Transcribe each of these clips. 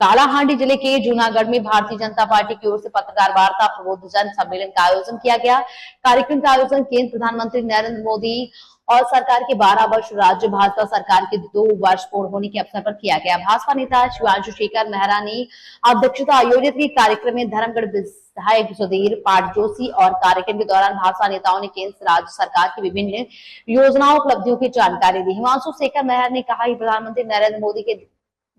कालाहांडी जिले के जूनागढ़ में भारतीय जनता पार्टी की ओर से पत्रकार वार्ता प्रबुद्ध जन सम्मेलन का आयोजन किया गया। कार्यक्रम का आयोजन केंद्र प्रधानमंत्री नरेंद्र मोदी और सरकार के 12 वर्ष, राज्य भाजपा सरकार के 2 वर्ष पूर्ण होने के अवसर पर किया गया। भाजपा नेता शिवांशु शेखर मेहरा ने अध्यक्षता आयोजित की। कार्यक्रम में धर्मगढ़ विधायक सुधीर पाठ जोशी और कार्यक्रम के दौरान भाजपा नेताओं ने केंद्र राज्य सरकार की विभिन्न योजनाओं उपलब्धियों की जानकारी दी। शिवांशु शेखर मेहरा ने कहा कि प्रधानमंत्री नरेंद्र मोदी के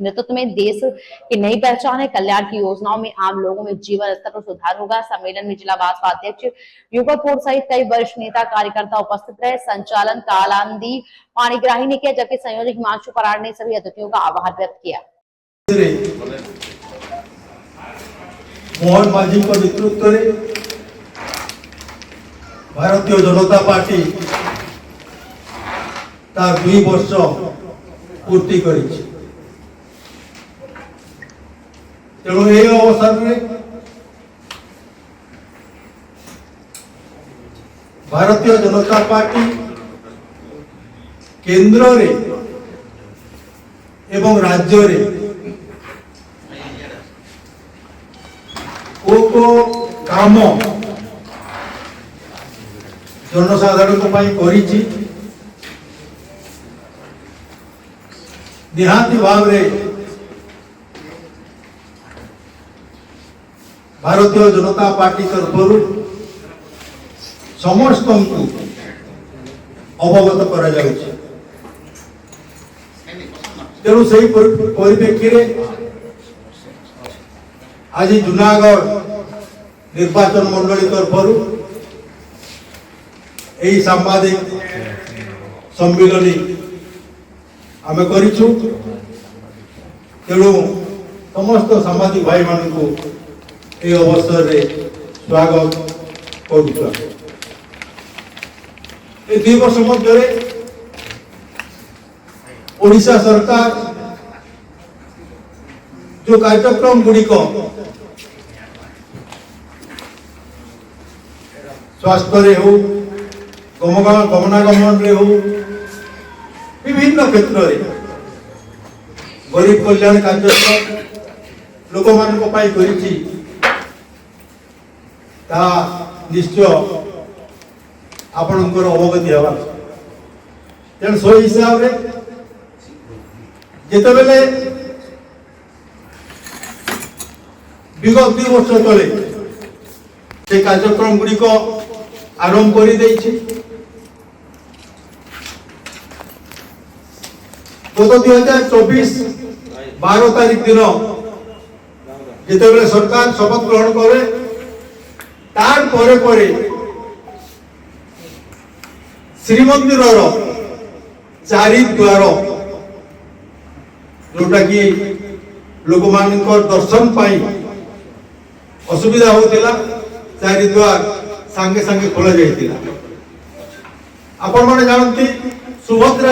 नेतृत्व में देश की नई पहचान है। कल्याण की योजनाओं में आम लोगों में जीवन स्तर पर सुधार होगा। सम्मेलन में जिला भाजपा अध्यक्ष युगल पोर सहित कई वरिष्ठ नेता कार्यकर्ता उपस्थित रहे। संचालन कालांदी पाणीग्राही ने किया, जबकि संयोजक हिमांशु पराड़ ने सभी अतिथियों का आभार व्यक्त किया। मोहन माझी को नेतृत्व में भारतीय जनता पार्टी तार 2 वर्ष पूर्ति करी। तेणु ये अवसर में भारतीय जनता पार्टी केंद्र रे एवं राज्य रे को काम जनसाधारण को पाई करिछि। निहाती भाव रे भारतीय जनता पार्टी तरफ समस्त अवगत करा जाउछि। तेणु से परिप्रेक्षी आज जूनागढ़ निर्वाचन मंडली तरफ यही सांबादिक सम्मिलनी आम करिछु। तेणु समस्त सांबादिक भाई मान को ये अवसर रे स्वागत करूँ। 2 वर्ष मध्य ओडिशा सरकार जो कार्यक्रम गुड़िक स्वास्थ्य रे हो, गमनागमन रे हो, विभिन्न क्षेत्र रे गरीब कल्याण कार्यक्रम लोक मान पाई करिछि। निश्चय आपणकर अवगति हवा। तेणु सो हिसाब से जिते बेले विगत 2 वर्ष तले से कार्यक्रम गुड़िक आरंभ कर गत 2024 12 तारीख दिन जिते बेले सरकार शपथ ग्रहण करे तार परे परे श्रीमंदिर 4 द्वार जोटा कि लोक मान दर्शन पाई असुविधा होतिला, 4 द्वार सांगे सांगे खोला जाइतिला। आपण माने जानती सुभद्रा